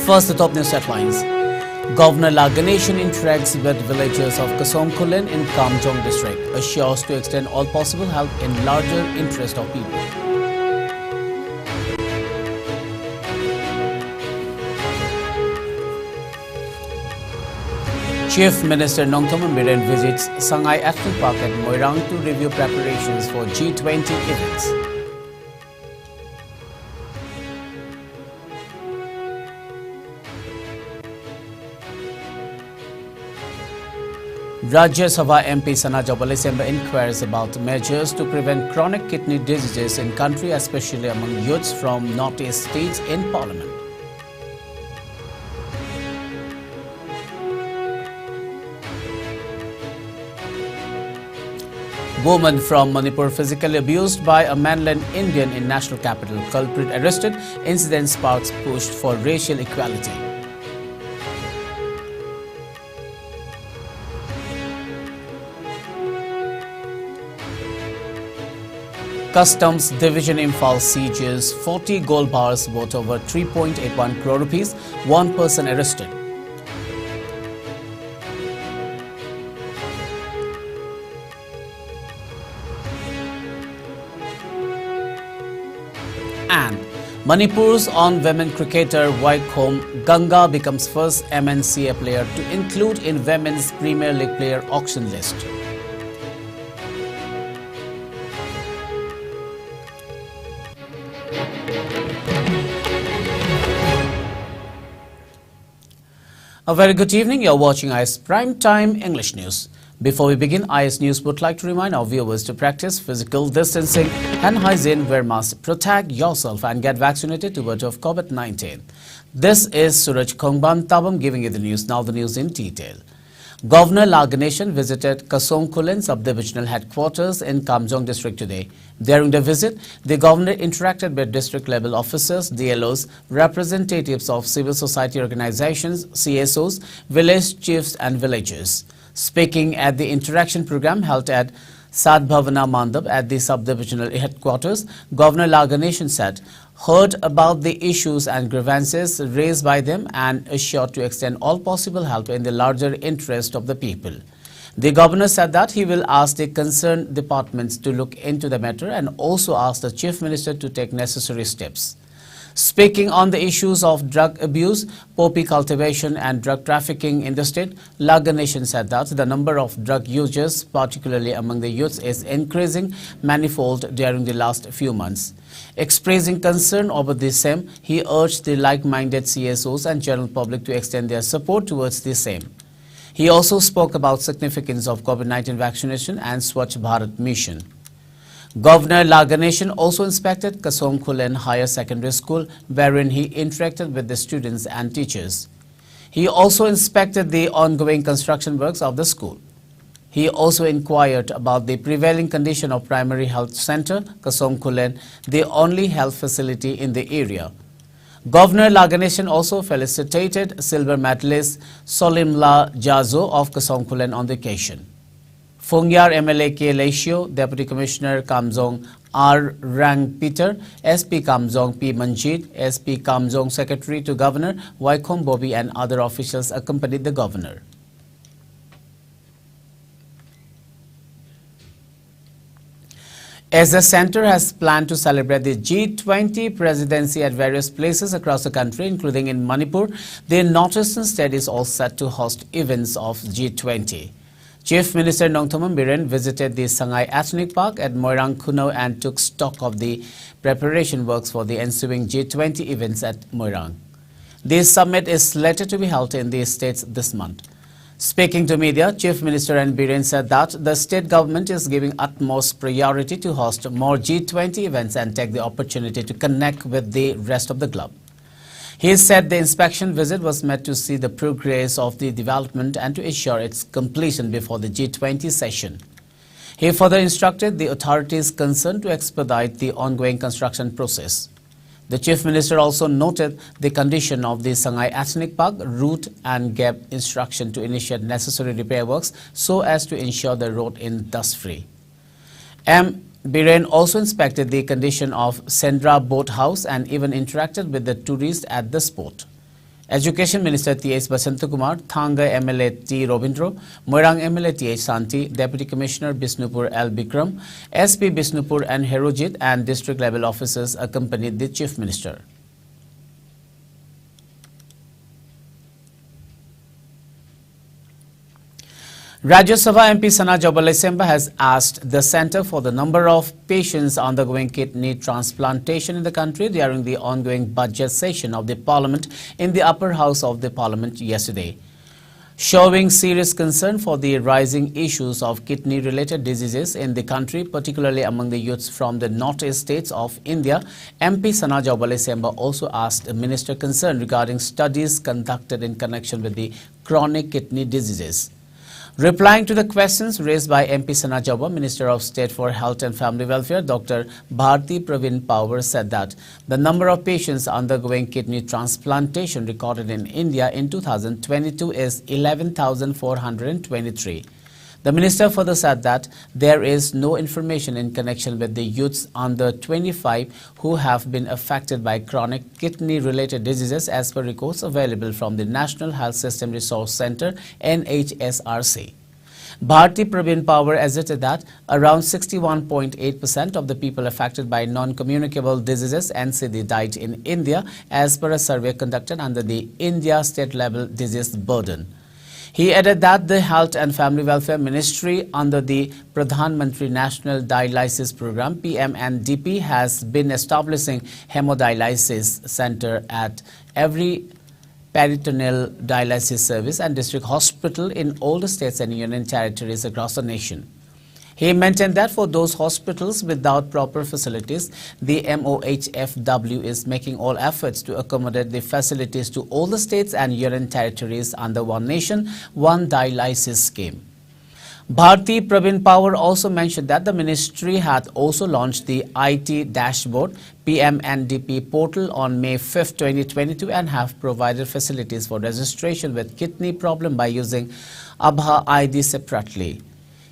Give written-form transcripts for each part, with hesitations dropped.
First, the top news headlines. Governor Ganeshan interacts with villagers of Kasongkulen in Kamjong district, assures to extend all possible help in larger interest of people. Chief Minister Nongthoman Biren visits Sangai Ethnic Park at Moirang to review preparations for G20 events. Rajya Sabha MP Sana Jabalesemba inquires about measures to prevent chronic kidney diseases in country, especially among youths from northeast states in parliament. Woman from Manipur physically abused by a mainland Indian in national capital. Culprit arrested. Incident sparks pushed for racial equality. Customs Division Imphal seizes 40 gold bars worth over 3.81 crore rupees. One person arrested. And Manipur's on-women cricketer Iscom Ganga becomes first MNCA player to include in Women's Premier League player auction list. A very good evening. You're watching IS Prime Time English News. Before we begin, IS News would like to remind our viewers to practice physical distancing and hygiene, wear masks, protect yourself and get vaccinated to ward off COVID-19. This is Suraj Khongban Tabam giving you the news. Now the news in detail. Governor Ganeshan visited Kasongkulen sub-divisional headquarters in Kamjong district today. During the visit, the governor interacted with district-level officers, DLOs, representatives of civil society organizations, CSOs, village chiefs and villagers. Speaking at the interaction program held at Sadbhavana Mandap at the sub-divisional headquarters, Governor Ganeshan said, heard about the issues and grievances raised by them and assured to extend all possible help in the larger interest of the people. The governor said that he will ask the concerned departments to look into the matter and also ask the chief minister to take necessary steps. Speaking on the issues of drug abuse, poppy cultivation and drug trafficking in the state, Ganeshan said that the number of drug users, particularly among the youths, is increasing manifold during the last few months. Expressing concern over the same, he urged the like-minded CSOs and general public to extend their support towards the same. He also spoke about significance of COVID-19 vaccination and Swachh Bharat mission. Governor Ganeshan also inspected Kasongkulen Higher Secondary School, wherein he interacted with the students and teachers. He also inspected the ongoing construction works of the school. He also inquired about the prevailing condition of Primary Health Center, Kasongkulen, the only health facility in the area. Governor Ganeshan also felicitated silver medalist Solimla Jazo of Kasongkulen on the occasion. Fongyar MLA K. Lacio, Deputy Commissioner Kamjong R. Rang Peter, SP Kamjong P. Manjit, SP Kamjong Secretary to Governor Iscom Bobby and other officials accompanied the governor. As the centre has planned to celebrate the G20 presidency at various places across the country, including in Manipur, the northeastern state is all set to host events of G20. Chief Minister Nongthoman Biren visited the Sangai Ethnic Park at Moirang Kuno and took stock of the preparation works for the ensuing G20 events at Moirang. This summit is slated to be held in the states this month. Speaking to media, Chief Minister N. Biren said that the state government is giving utmost priority to host more G20 events and take the opportunity to connect with the rest of the globe. He said the inspection visit was meant to see the progress of the development and to ensure its completion before the G20 session. He further instructed the authorities concerned to expedite the ongoing construction process. The Chief Minister also noted the condition of the Sangai Ethnic Park route and gave instruction to initiate necessary repair works so as to ensure the road is dust-free. M. Biren also inspected the condition of Sendra Boat House and even interacted with the tourists at the spot. Education Minister T.H. Basantakumar, Thanga MLA T. Robindro, Moirang MLA T.H. Santi, Deputy Commissioner Bisnupur L. Bikram, SP Bisnupur and Herojit and district level officers accompanied the Chief Minister. Rajya Sabha MP Sana Jobalesemba has asked the Centre for the number of patients undergoing kidney transplantation in the country during the ongoing budget session of the Parliament in the upper house of the Parliament yesterday. Showing serious concern for the rising issues of kidney-related diseases in the country, particularly among the youths from the northeast states of India, MP Sana Jobalesemba also asked the minister concerned regarding studies conducted in connection with the chronic kidney diseases. Replying to the questions raised by MP Sana Jobba, Minister of State for Health and Family Welfare, Dr. Bharti Praveen Power said that the number of patients undergoing kidney transplantation recorded in India in 2022 is 11,423. The minister further said that there is no information in connection with the youths under 25 who have been affected by chronic kidney-related diseases as per records available from the National Health System Resource Center (NHSRC). Bharti Praveen Power asserted that around 61.8% of the people affected by non-communicable diseases (NCD) died in India as per a survey conducted under the India State-Level Disease Burden. He added that the Health and Family Welfare Ministry under the Pradhan Mantri National Dialysis Program (PMNDP) has been establishing hemodialysis center at every peritoneal dialysis service and district hospital in all the states and union territories across the nation. He maintained that for those hospitals without proper facilities, the MOHFW is making all efforts to accommodate the facilities to all the states and union territories under One Nation, One Dialysis scheme. Bharti Praveen Power also mentioned that the ministry had also launched the IT dashboard PMNDP portal on May 5, 2022 and have provided facilities for registration with kidney problem by using Abha ID separately.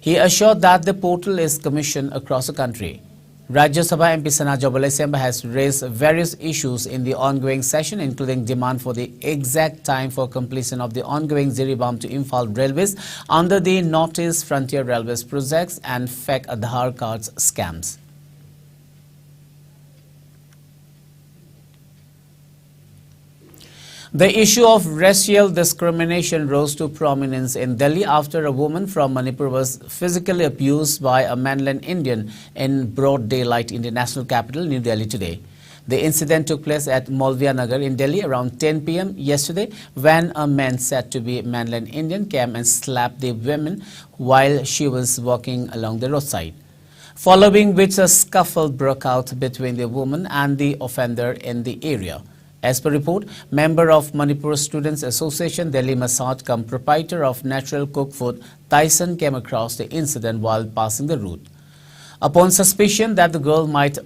He assured that the portal is commissioned across the country. Rajya Sabha MP Sana Jobalesemba has raised various issues in the ongoing session, including demand for the exact time for completion of the ongoing Ziribam to Imphal railways under the Northeast Frontier Railways projects and fake Aadhaar cards scams. The issue of racial discrimination rose to prominence in Delhi after a woman from Manipur was physically abused by a mainland Indian in broad daylight in the national capital, New Delhi, today. The incident took place at Maulviya Nagar in Delhi around 10 p.m. yesterday when a man said to be mainland Indian came and slapped the woman while she was walking along the roadside. Following which a scuffle broke out between the woman and the offender in the area. As per report, member of Manipur Students Association, Delhi Masad cum proprietor of Natural Cooked Food, Tyson came across the incident while passing the route. Upon suspicion that the girl might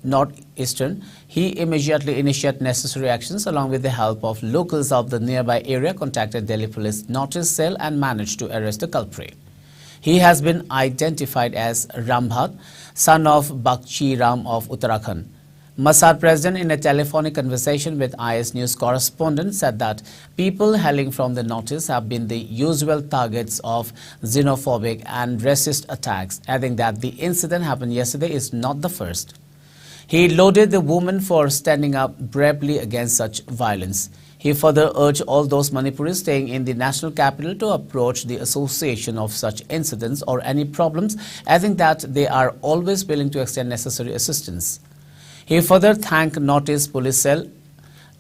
northeastern, he immediately initiated necessary actions along with the help of locals of the nearby area, contacted Delhi Police Notice Cell and managed to arrest the culprit. He has been identified as Rambhat, son of Bakchi Ram of Uttarakhand. Masad president, in a telephonic conversation with IS News correspondent, said that people hailing from the northeast have been the usual targets of xenophobic and racist attacks, adding that the incident happened yesterday is not the first. He lauded the woman for standing up bravely against such violence. He further urged all those Manipuris staying in the national capital to approach the association of such incidents or any problems, adding that they are always willing to extend necessary assistance. He further thanked Northeast Police Cell,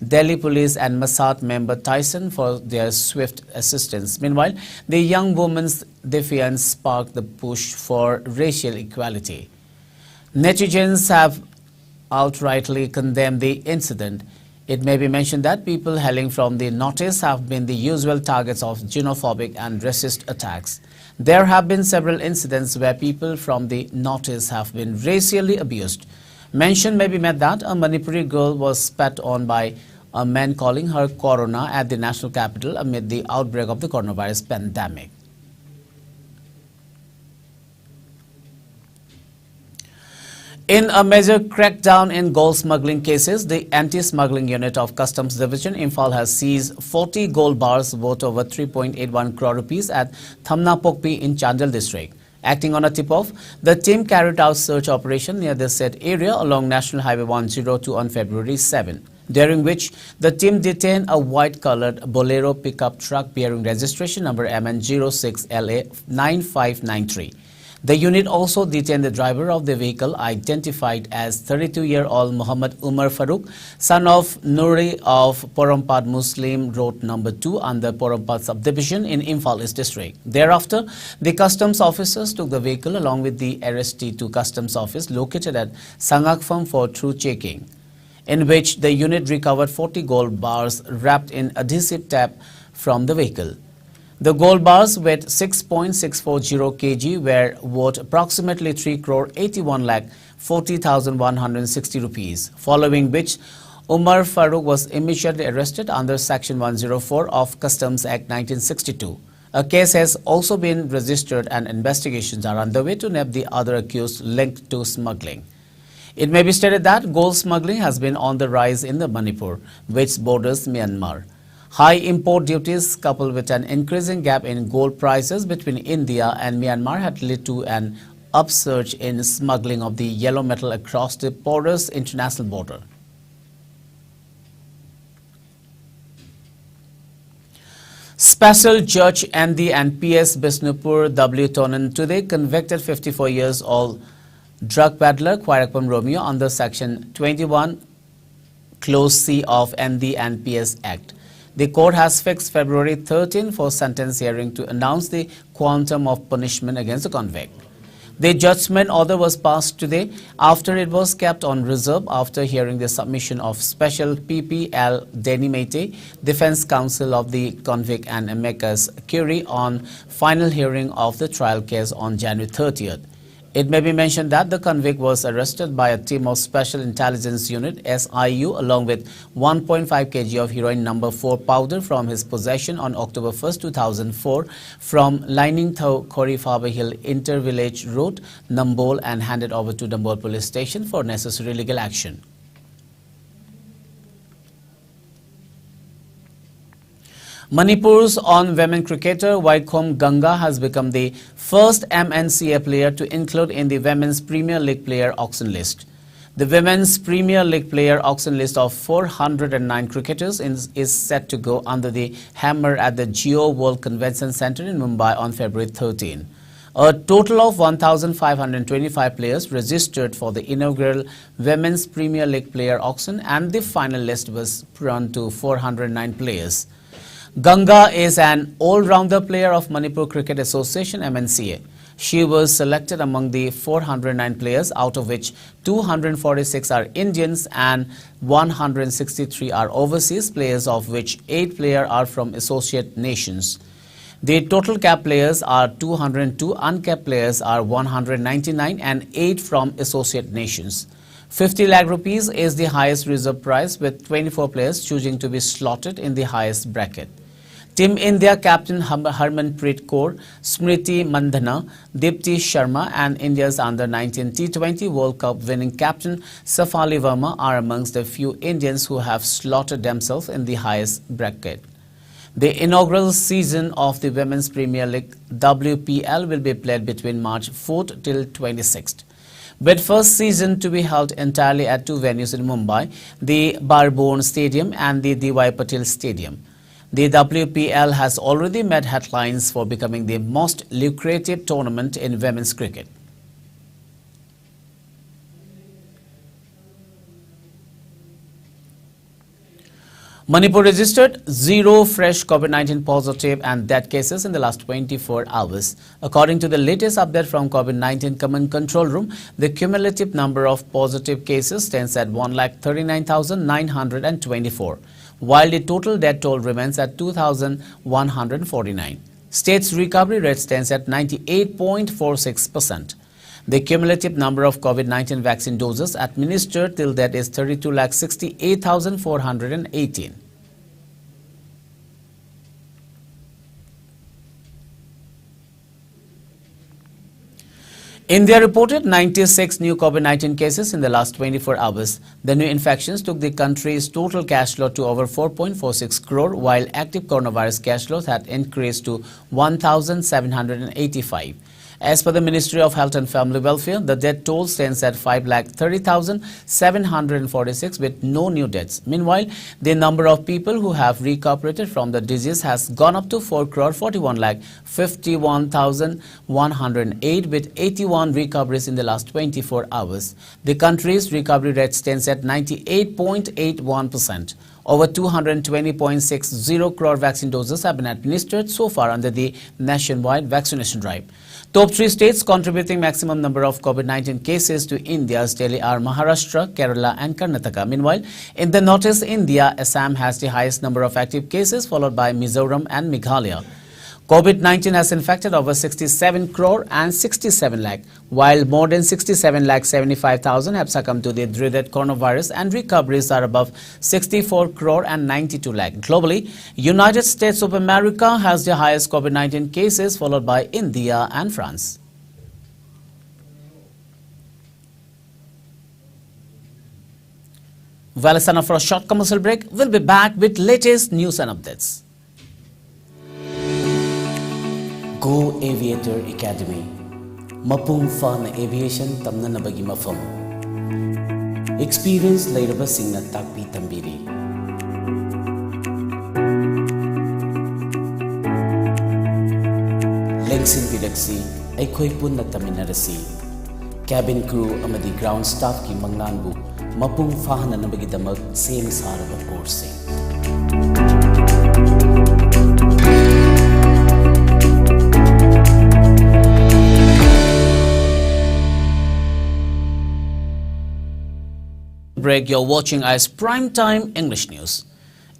Delhi Police and Masad member Tyson for their swift assistance. Meanwhile, the young woman's defiance sparked the push for racial equality. Netizens have outrightly condemned the incident. It may be mentioned that people hailing from the northeast have been the usual targets of xenophobic and racist attacks. There have been several incidents where people from the northeast have been racially abused. Mention may be made that a Manipuri girl was spat on by a man calling her Corona at the national capital amid the outbreak of the coronavirus pandemic. In a major crackdown in gold smuggling cases, the anti-smuggling unit of Customs Division Imphal has seized 40 gold bars worth over 3.81 crore rupees at Thamnapokpi in Chandel district. Acting on a tip-off, the team carried out search operation near the said area along National Highway 102 on February 7, during which the team detained a white-colored Bolero pickup truck bearing registration number MN06LA9593. The unit also detained the driver of the vehicle, identified as 32-year-old Muhammad Umar Farooq, son of Nuri of Porampad Muslim Road number 2 under Porampad subdivision in Imphal East district. Thereafter, the customs officers took the vehicle along with the arrestee to customs office located at Sangakpham for through checking, in which the unit recovered 40 gold bars wrapped in adhesive tape from the vehicle. The gold bars weighed 6.640 kg were worth approximately 3 crore 81 lakh 40,160 rupees, following which Umar Farooq was immediately arrested under Section 104 of Customs Act 1962. A case has also been registered and investigations are underway to nab the other accused linked to smuggling. It may be stated that gold smuggling has been on the rise in the Manipur, which borders Myanmar. High import duties coupled with an increasing gap in gold prices between India and Myanmar had led to an upsurge in smuggling of the yellow metal across the porous international border. Special Judge ND and PS Bisnupur W. Tonan today convicted 54 years old drug peddler Khairakpam Romeo under Section 21 Clause C of ND and PS Act. The court has fixed February 13 for sentence hearing to announce the quantum of punishment against the convict. The judgment order was passed today after it was kept on reserve after hearing the submission of Special PPL Denimate, Defense Counsel of the convict and amicus curiae on final hearing of the trial case on January 30th. It may be mentioned that the convict was arrested by a team of Special Intelligence Unit SIU along with 1.5 kg of heroin number 4 powder from his possession on October 1, 2004 from Lining Thau Khori Faber Hill Inter-Village Road, Nambol, and handed over to Nambol Police Station for necessary legal action. Manipur's on-women cricketer Iscom Ganga has become the first MNCA player to include in the Women's Premier League player auction list. The Women's Premier League player auction list of 409 cricketers is set to go under the hammer at the Geo World Convention Centre in Mumbai on February 13. A total of 1,525 players registered for the inaugural Women's Premier League player auction, and the final list was run to 409 players. Ganga is an all-rounder player of Manipur Cricket Association MNCA. She was selected among the 409 players, out of which 246 are Indians and 163 are overseas players, of which 8 players are from associate nations. The total capped players are 202, uncapped players are 199 and 8 from associate nations. 50 lakh rupees is the highest reserve prize, with 24 players choosing to be slotted in the highest bracket. Team India captain Harmanpreet Kaur, Smriti Mandhana, Dipti Sharma and India's under-19 T20 World Cup winning captain Safali Verma are amongst the few Indians who have slotted themselves in the highest bracket. The inaugural season of the Women's Premier League WPL will be played between March 4th till 26th. With first season to be held entirely at 2 venues in Mumbai, the Barbourne Stadium and the D.Y. Patil Stadium. The WPL has already made headlines for becoming the most lucrative tournament in women's cricket. Manipur registered 0 fresh COVID-19 positive and death cases in the last 24 hours. According to the latest update from COVID-19 Command Control Room, the cumulative number of positive cases stands at 1,39,924, while the total death toll remains at 2,149. State's recovery rate stands at 98.46%. The cumulative number of COVID-19 vaccine doses administered till date is 32,68,418. India reported 96 new COVID-19 cases in the last 24 hours. The new infections took the country's total cash load to over 4.46 crore, while active coronavirus cash load had increased to 1,785. As per the Ministry of Health and Family Welfare, the death toll stands at 5,30,746 with no new deaths. Meanwhile, the number of people who have recuperated from the disease has gone up to 4,41,51,108 with 81 recoveries in the last 24 hours. The country's recovery rate stands at 98.81%. Over 220.60 crore vaccine doses have been administered so far under the nationwide vaccination drive. Top 3 states contributing maximum number of COVID-19 cases to India's daily are Maharashtra, Kerala and Karnataka. Meanwhile, in the Northeast India, Assam has the highest number of active cases, followed by Mizoram and Meghalaya. COVID-19 has infected over 67 crore and 67 lakh, while more than 67 lakh 75,000 have succumbed to the dreaded coronavirus, and recoveries are above 64 crore and 92 lakh. Globally, United States of America has the highest COVID-19 cases, followed by India and France. Well, it's enough for a short commercial break. We'll be back with latest news and updates. Go Aviator Academy, Mapung Fana Aviation Tamnanabagi Mafam. Experience Lairaba Singna Takpi Tambiri. Lengsin Bidaksi, Aikoi Punna Taminarasi. Cabin crew amadi ground staff ki Mangnanbu, Mapung Fahana Nabagi Damak, same Sarava course. Break, you're watching as Primetime English News.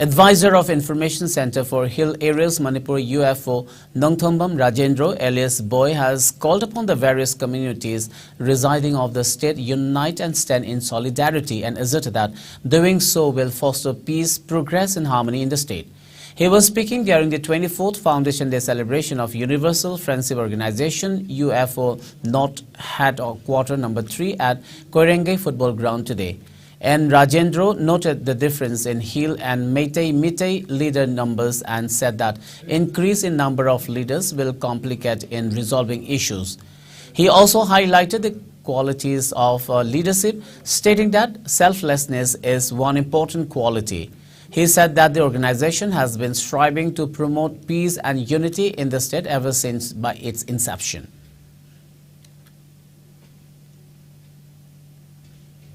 Advisor of Information Center for Hill Areas Manipur UFO Nongthombam Rajendra alias Boy has called upon the various communities residing of the state unite and stand in solidarity, and asserted that doing so will foster peace, progress and harmony in the state. He was speaking during the 24th Foundation Day celebration of Universal Friendship Organization UFO North Headquarter number 3 at Koirenge Football Ground today. And Rajendra noted the difference in Hill and Meitei leader numbers and said that increase in number of leaders will complicate in resolving issues. He also highlighted the qualities of leadership, stating that selflessness is one important quality. He said that the organization has been striving to promote peace and unity in the state ever since by its inception.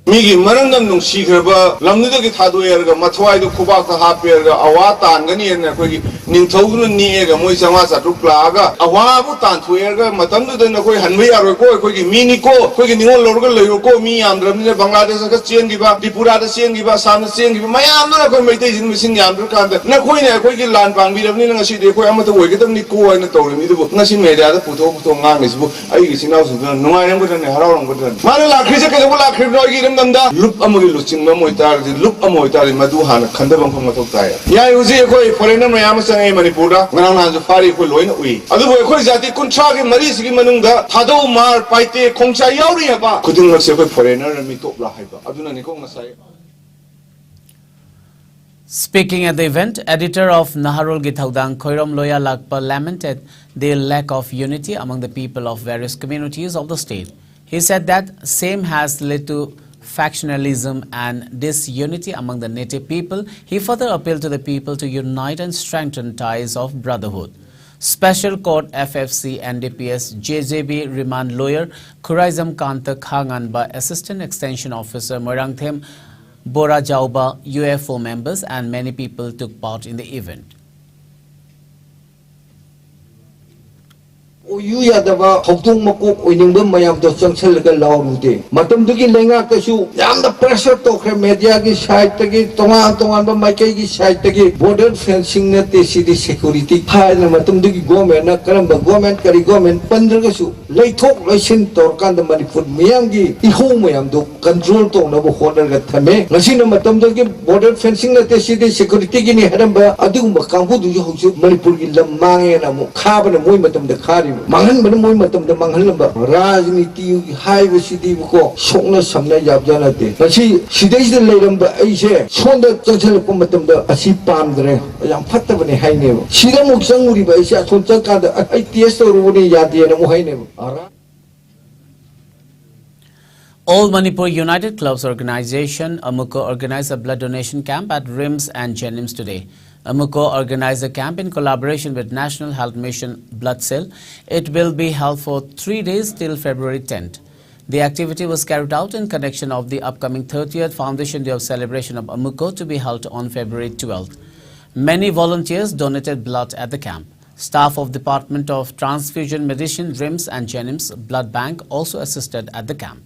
Migi marangam nung sigraba lamnuda ki thadoyerga mathwaidu khubakta happerga awa tangani ena koi ningthognu niega moi sanga satruk laga awa bu tanthuerga matamdu na koi hanmai aroi koi ki mini ko koi ki ningol lorga leyo ko mi amdramne Bangladesh ka chengi ba Tripura da chengi ba Assam chengi ba mayam na koi meitei jin mising yamdra kanda na koi ne koi ki lan pangbi rabni na ngasi de koi amata woi ki tamni ko ai na tawri mi du ngasi media da puto ngang ni bu ai gi sinau su na nungai ram ko ne harau ram ko ne mala la khrise ke la khir no gi Look among losing no more look among Maduhan, Kandabang from Matokaya. Yazi, foreigner Mayamasa, Manipura, Manana, Fari, Kuloin, we. Otherwise, I could charge Marisi Manunga, Tado Mar, Paite, Concha Yoriaba, couldn't not say foreigner and me talk Lahiba. Aduna Nicomasai. Speaking at the event, editor of Naharul Githaudang Koiram Loya Lakpa lamented the lack of unity among the people of various communities of the state. He said that same has led to factionalism and disunity among the native people. He further appealed to the people to unite and strengthen ties of brotherhood. Special Court FFC NDPS JJB remand lawyer Khuraizam Kanta Khangan by Assistant Extension Officer Morangthem Bora Jauba UFO members and many people took part in the event. You Yadava, Hoktung Makuk, Winningbum Mayam, the Sansalaka Laurute. Matumduki Lenga Kashu, Yam the pressure to her Mediagi side tagi, Tonga, Makagi side tagi, border fencing at the city security, high the Matumduki government, Nakaramba government, Kari government, Pandragasu, Lay talk, Lashin, Torkan, the Manipur, Miyangi, Ihomayam, do control to Novo Hoder at Tame, Nasina Matumduki, border fencing at the city security in Hadamba, Aduma Kampu, Manipur, Lamang and Kaban and Wimatum, the Kari. Mangan Manamoy Matam the Mangalamba, Rajniti, High City, Sona Samna Yabjanate. But she days the Ladamba Asia, Sonda Janselapum, the Asipandre, Yampatavani Haine. She the Muksanguri by Asia, Sonjaka, the Tiesto Rudi Yadi and Mohaine. All Manipur United Clubs Organization, AMUCO, organized a blood donation camp at RIMS and Jennings today. AMUCO organized a camp in collaboration with National Health Mission Blood Cell. It will be held for 3 days till February 10th. The activity was carried out in connection of the upcoming 30th Foundation Day of Celebration of AMUCO to be held on February 12th. Many volunteers donated blood at the camp. Staff of Department of Transfusion Medicine, RIMS and Jennings Blood Bank also assisted at the camp.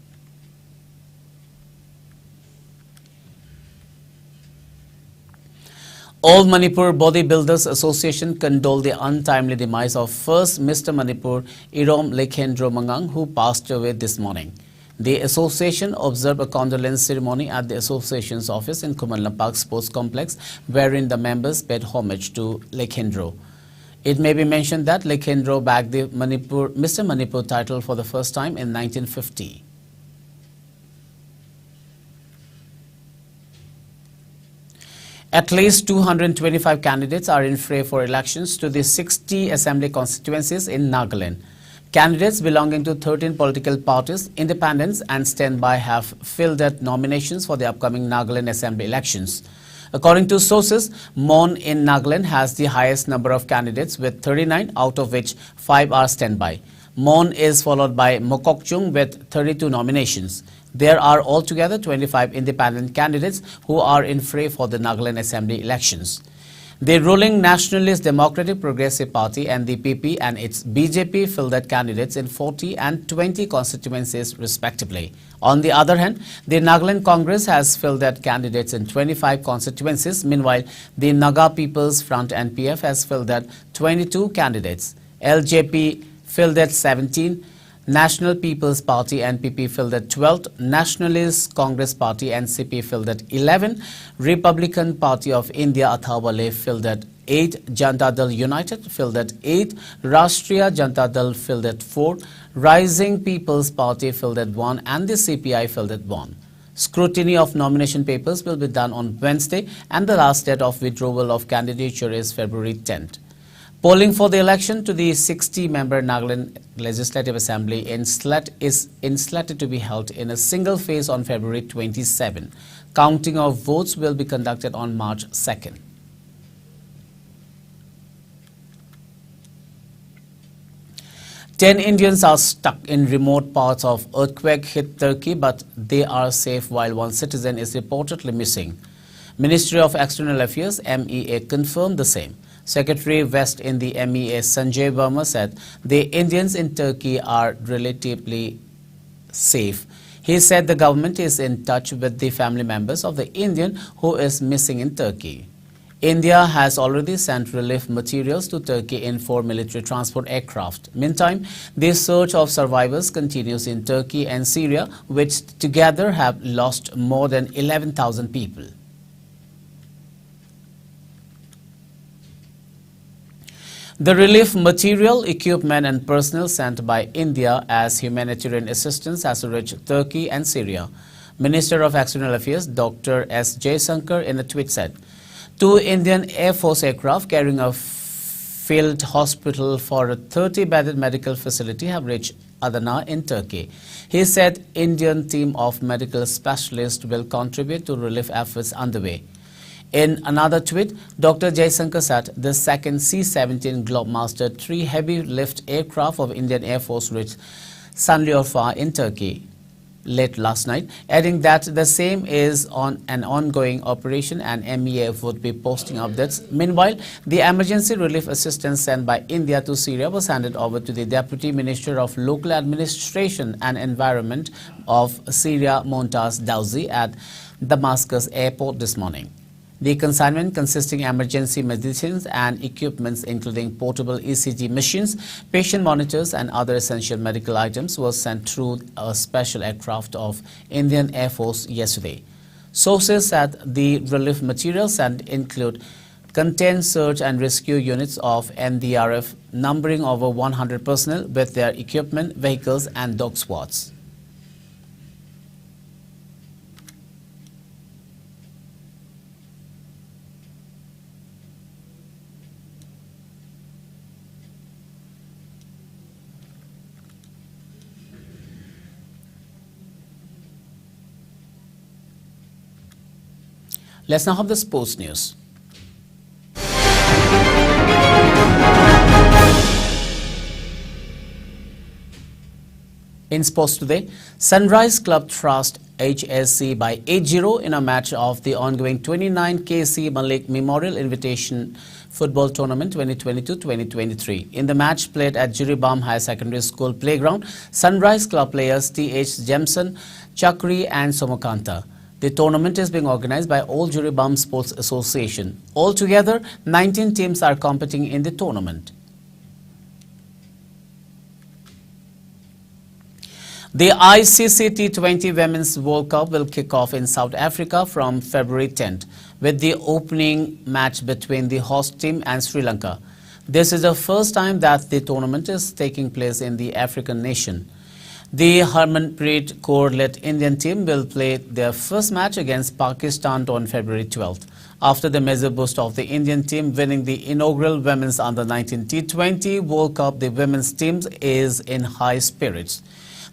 All Manipur Bodybuilders Association condoled the untimely demise of first Mr. Manipur Irom Lekhendro Mangang, who passed away this morning. The association observed a condolence ceremony at the association's office in Kumanlapak Sports Complex, wherein the members paid homage to Lekhendro. It may be mentioned that Lekhendro bagged the Mr. Manipur title for the first time in 1950. At least 225 candidates are in fray for elections to the 60 assembly constituencies in Nagaland. Candidates belonging to 13 political parties, independents and standby have fielded nominations for the upcoming Nagaland assembly elections. According to sources, Mon in Nagaland has the highest number of candidates with 39, out of which 5 are standby. Mon is followed by Mokokchung with 32 nominations. There are altogether 25 independent candidates who are in fray for the Nagaland Assembly elections. The ruling Nationalist Democratic Progressive Party and the PP and its BJP fielded candidates in 40 and 20 constituencies respectively. On the other hand, the Nagaland Congress has fielded candidates in 25 constituencies. Meanwhile, the Naga People's Front NPF has fielded 22 candidates. LJP fielded 17. National People's Party NPP fielded 12, Nationalist Congress Party NCP fielded 11, Republican Party of India Athawale fielded 8, Janata Dal United fielded 8, Rashtriya Janata Dal fielded 4, Rising People's Party fielded 1 and the CPI fielded 1. Scrutiny of nomination papers will be done on Wednesday and the last date of withdrawal of candidature is February 10th. Polling for the election to the 60-member Nagaland Legislative Assembly is slated to be held in a single phase on February 27. Counting of votes will be conducted on March 2nd. Ten Indians are stuck in remote parts of earthquake-hit Turkey, but they are safe while one citizen is reportedly missing. Ministry of External Affairs (MEA) confirmed the same. Secretary West in the MEA Sanjay Verma said the Indians in Turkey are relatively safe. He said the government is in touch with the family members of the Indian who is missing in Turkey. India has already sent relief materials to Turkey in 4 military transport aircraft. Meantime, the search of survivors continues in Turkey and Syria, which together have lost more than 11,000 people. The relief material, equipment and personnel sent by India as humanitarian assistance has reached Turkey and Syria. Minister of External Affairs Dr. S. Jaishankar in a tweet said, 2 Indian Air Force aircraft carrying a field hospital for a 30-bedded medical facility have reached Adana in Turkey. He said Indian team of medical specialists will contribute to relief efforts underway. In another tweet, Dr. Jaishankar said the second C-17 Globemaster 3 heavy lift aircraft of Indian Air Force reached Sanliurfa in Turkey late last night, adding that the same is on an ongoing operation and MEA would be posting updates. Meanwhile, the emergency relief assistance sent by India to Syria was handed over to the Deputy Minister of Local Administration and Environment of Syria, Montaz Dawzi, at Damascus airport this morning. The consignment, consisting emergency medicines and equipments including portable ECG machines, patient monitors and other essential medical items, was sent through a special aircraft of Indian Air Force yesterday. Sources said the relief materials sent include contained search and rescue units of NDRF numbering over 100 personnel with their equipment, vehicles and dog squads. Let's now have the sports news. In sports today, Sunrise Club thrashed HSC by 8-0 in a match of the ongoing 29 KC Malik Memorial Invitation Football Tournament 2022-2023. In the match played at Jiribam High Secondary School playground, Sunrise Club players T.H. Jemson, Chakri and Somokanta. The tournament is being organized by All Jiribam Sports Association. Altogether, 19 teams are competing in the tournament. The ICC T20 Women's World Cup will kick off in South Africa from February 10th with the opening match between the host team and Sri Lanka. This is the first time that the tournament is taking place in the African nation. The Harmanpreet Kaur-led Indian team will play their first match against Pakistan on February 12th. After the major boost of the Indian team winning the inaugural Women's Under-19 T20 World Cup, the women's team is in high spirits.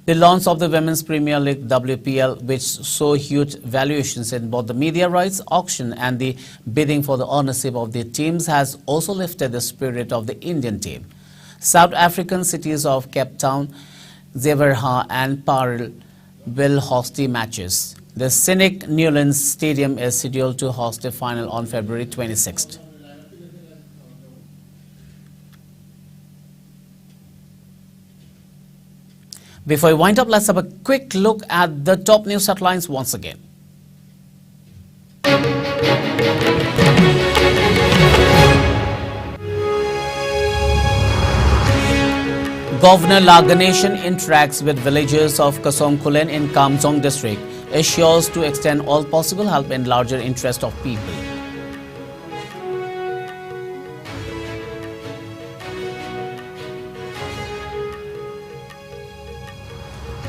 The launch of the Women's Premier League WPL, which saw huge valuations in both the media rights auction and the bidding for the ownership of the teams, has also lifted the spirit of the Indian team. South African cities of Cape Town, Zeverha and Parel will host the matches. The Cynic Newlands Stadium is scheduled to host the final on February 26th. Before we wind up, let's have a quick look at the top news headlines once again. Governor Laganeshan interacts with villagers of Kasongkulen in Kamjong district, assures to extend all possible help in larger interest of people.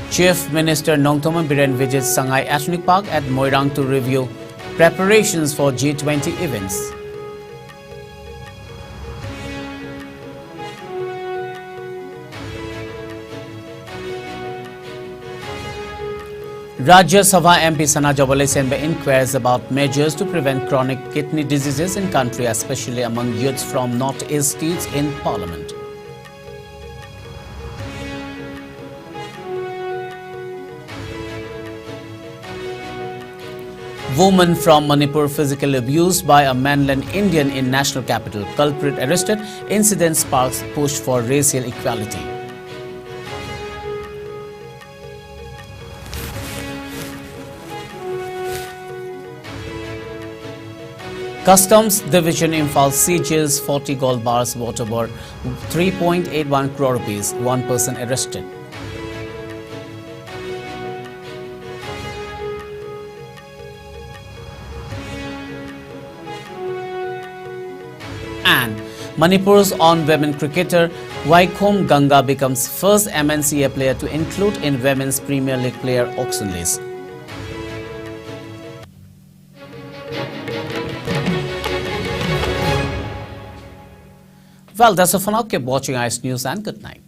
Chief Minister Nongthoman Biren visits Sangay Ethnic Park at Moirang to review preparations for G20 events. Rajya Sabha MP Sana Jawale Senbe inquires about measures to prevent chronic kidney diseases in country, especially among youths from north-east states in parliament. Woman from Manipur physically abused by a mainland Indian in national capital. Culprit arrested. Incident sparks push for racial equality. Customs Division Imphal seizes 40 gold bars worth about 3.81 crore rupees. One person arrested. And Manipur's own women cricketer Vaikom Ganga becomes first MNCA player to include in Women's Premier League player auction list. Well, that's all for now. Keep watching ICE News and good night.